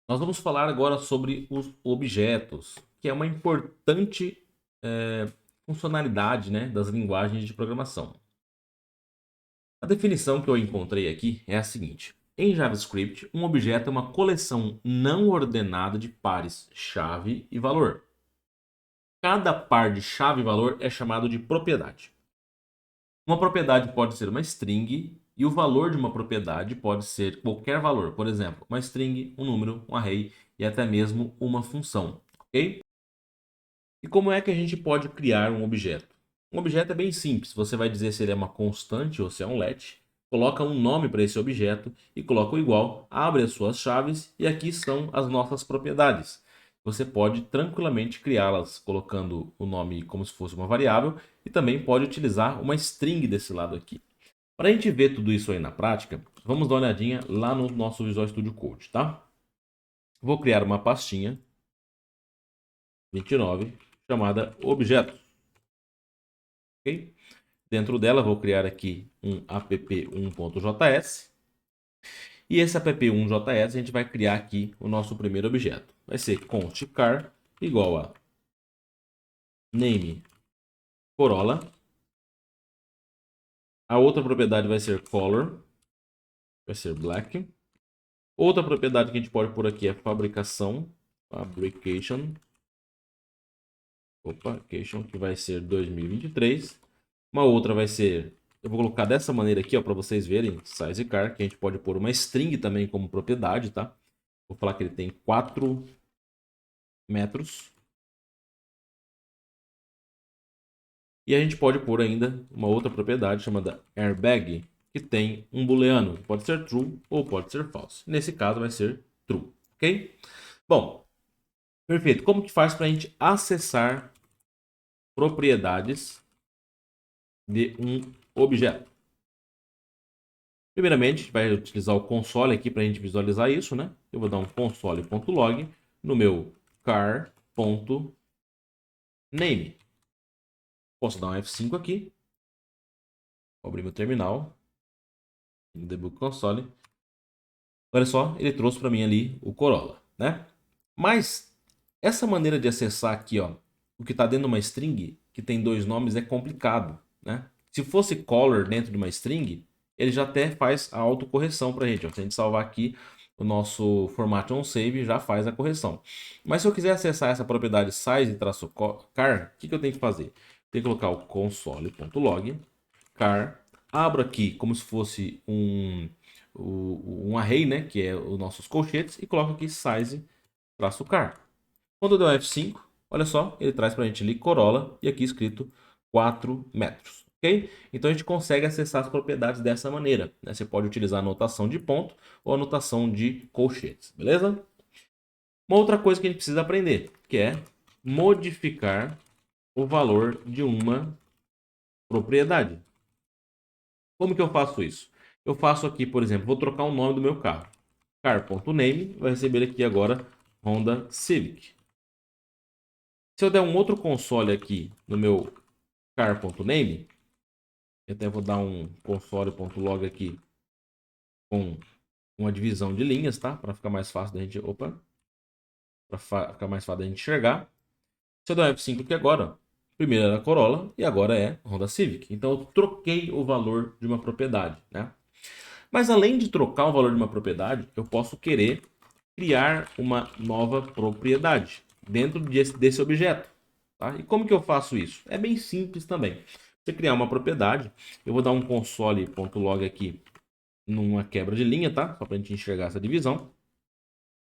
Nós vamos falar agora sobre os objetos, que é uma importante funcionalidade, né, das linguagens de programação. A definição que eu encontrei aqui é a seguinte: em JavaScript, um objeto é uma coleção não ordenada de pares chave e valor. Cada par de chave e valor é chamado de propriedade. Uma propriedade pode ser uma string e o valor de uma propriedade pode ser qualquer valor, por exemplo, uma string, um número, um array e até mesmo uma função, ok? E como é que a gente pode criar um objeto? Um objeto é bem simples. Você vai dizer se ele é uma constante ou se é um let. Coloca um nome para esse objeto e coloca o igual, abre as suas chaves e aqui estão as nossas propriedades. Você pode tranquilamente criá-las colocando o nome como se fosse uma variável e também pode utilizar uma string desse lado aqui. Para a gente ver tudo isso aí na prática, vamos dar uma olhadinha lá no nosso Visual Studio Code, tá? Vou criar uma pastinha 29 chamada objetos. Ok? Dentro dela, vou criar aqui um app1.js. E esse app1.js, a gente vai criar aqui o nosso primeiro objeto. Vai ser const car igual a name Corolla. A outra propriedade vai ser color, vai ser black. Outra propriedade que a gente pode pôr aqui é fabricação, que vai ser 2023. Uma outra vai ser, eu vou colocar dessa maneira aqui, ó, para vocês verem, sizeCar, que a gente pode pôr uma string também como propriedade, tá? Vou falar que ele tem 4 metros. E a gente pode pôr ainda uma outra propriedade chamada airbag, que tem um booleano, que pode ser true ou pode ser false. Nesse caso vai ser true, ok? Bom, perfeito. Como que faz para a gente acessar propriedades de um objeto? Primeiramente, a gente vai utilizar o console aqui para a gente visualizar isso, né? Eu vou dar um console.log no meu car.name. Posso dar um F5 aqui. Vou abrir meu terminal. No debug console. Olha só, ele trouxe para mim ali o Corolla, né? Mas essa maneira de acessar aqui, ó, o que está dentro de uma string, que tem dois nomes, é complicado, né? Se fosse color dentro de uma string, ele já até faz a autocorreção para a gente. Ó. Se a gente salvar aqui o nosso format onSave, já faz a correção. Mas se eu quiser acessar essa propriedade size-car, o que eu tenho que fazer? Tenho que colocar o console.log car, abro aqui como se fosse um array, né, que é os nossos colchetes, e coloco aqui size-car. Quando eu der um F5, olha só, ele traz para a gente ali Corolla e aqui escrito 4 metros. Ok? Então a gente consegue acessar as propriedades dessa maneira. Né? Você pode utilizar a anotação de ponto ou a anotação de colchetes, beleza? Uma outra coisa que a gente precisa aprender, que é modificar o valor de uma propriedade. Como que eu faço isso? Eu faço aqui, por exemplo, vou trocar o nome do meu carro. Car.name vai receber aqui agora Honda Civic. Se eu der um outro console aqui no meu car.name, eu até vou dar um console.log aqui com uma divisão de linhas, tá? Para ficar mais fácil da gente, para ficar mais fácil da gente enxergar. Se eu der um F5 aqui agora, primeiro era Corolla e agora é Honda Civic. Então eu troquei o valor de uma propriedade, né? Mas além de trocar o valor de uma propriedade, eu posso querer criar uma nova propriedade dentro desse objeto. Tá? E como que eu faço isso? É bem simples também. Você criar uma propriedade, eu vou dar um console.log aqui numa quebra de linha, tá? Só para a gente enxergar essa divisão.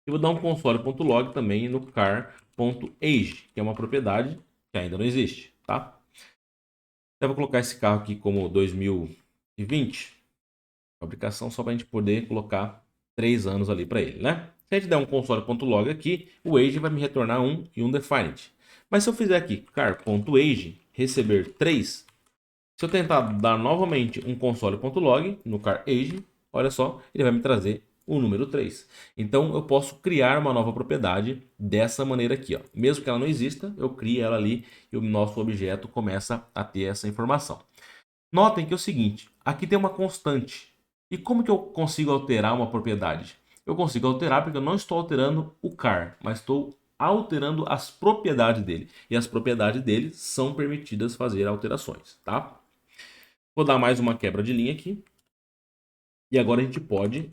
E vou dar um console.log também no car.age, que é uma propriedade que ainda não existe, tá? Eu vou colocar esse carro aqui como 2020. Fabricação só para a gente poder colocar 3 anos ali para ele, né? Se a gente der um console.log aqui, o age vai me retornar 1 e um defined. Mas se eu fizer aqui car.age receber 3, se eu tentar dar novamente um console.log no car.age, olha só, ele vai me trazer o número 3. Então eu posso criar uma nova propriedade dessa maneira aqui, ó. Mesmo que ela não exista, eu crio ela ali e o nosso objeto começa a ter essa informação. Notem que é o seguinte, aqui tem uma constante. E como que eu consigo alterar uma propriedade? eu consigo alterar porque eu não estou alterando o car, mas estou alterando as propriedades dele. E as propriedades dele são permitidas fazer alterações, tá? Vou dar mais uma quebra de linha aqui. E agora a gente pode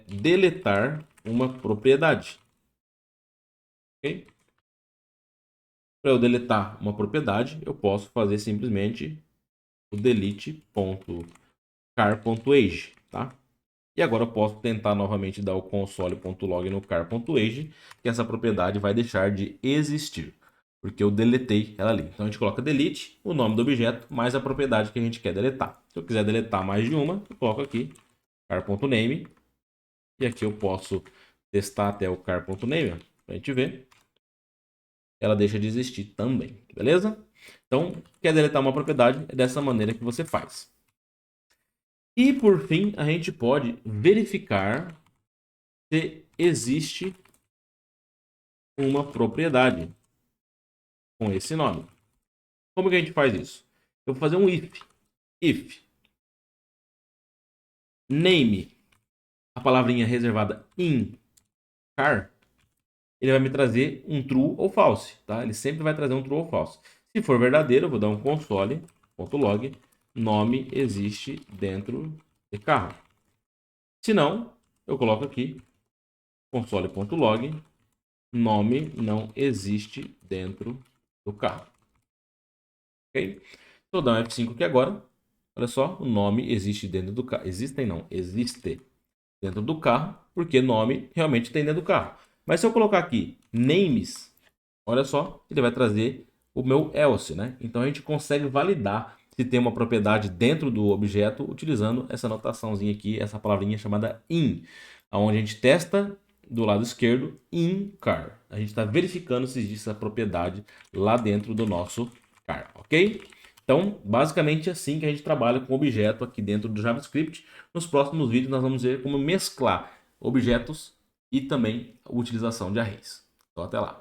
deletar uma propriedade. Ok? Para eu deletar uma propriedade, eu posso fazer simplesmente o delete.car.age, tá? E agora eu posso tentar novamente dar o console.log no car.age, que essa propriedade vai deixar de existir, porque eu deletei ela ali. Então a gente coloca delete, o nome do objeto, mais a propriedade que a gente quer deletar. Se eu quiser deletar mais de uma, eu coloco aqui car.name, e aqui eu posso testar até o car.name, para a gente ver. Ela deixa de existir também, beleza? Então, quer deletar uma propriedade, é dessa maneira que você faz. E por fim, a gente pode verificar se existe uma propriedade com esse nome. Como que a gente faz isso? Eu vou fazer um if. If name, a palavrinha reservada in car, ele vai me trazer um true ou false, tá? Ele sempre vai trazer um true ou false. Se for verdadeiro, eu vou dar um console.log, nome existe dentro de carro. Se não, eu coloco aqui console.log, nome não existe dentro do carro. Ok? Vou dar um F5 aqui agora. Olha só, o nome existe dentro do carro. Existem não, existe dentro do carro, porque nome realmente tem dentro do carro. Mas se eu colocar aqui names, olha só, ele vai trazer o meu else, né? Então a gente consegue validar se tem uma propriedade dentro do objeto utilizando essa notaçãozinha aqui, essa palavrinha chamada in, onde a gente testa do lado esquerdo in car. A gente está verificando se existe essa propriedade lá dentro do nosso car, ok? Então, basicamente é assim que a gente trabalha com objeto aqui dentro do JavaScript. Nos próximos vídeos nós vamos ver como mesclar objetos e também a utilização de arrays. Então, até lá.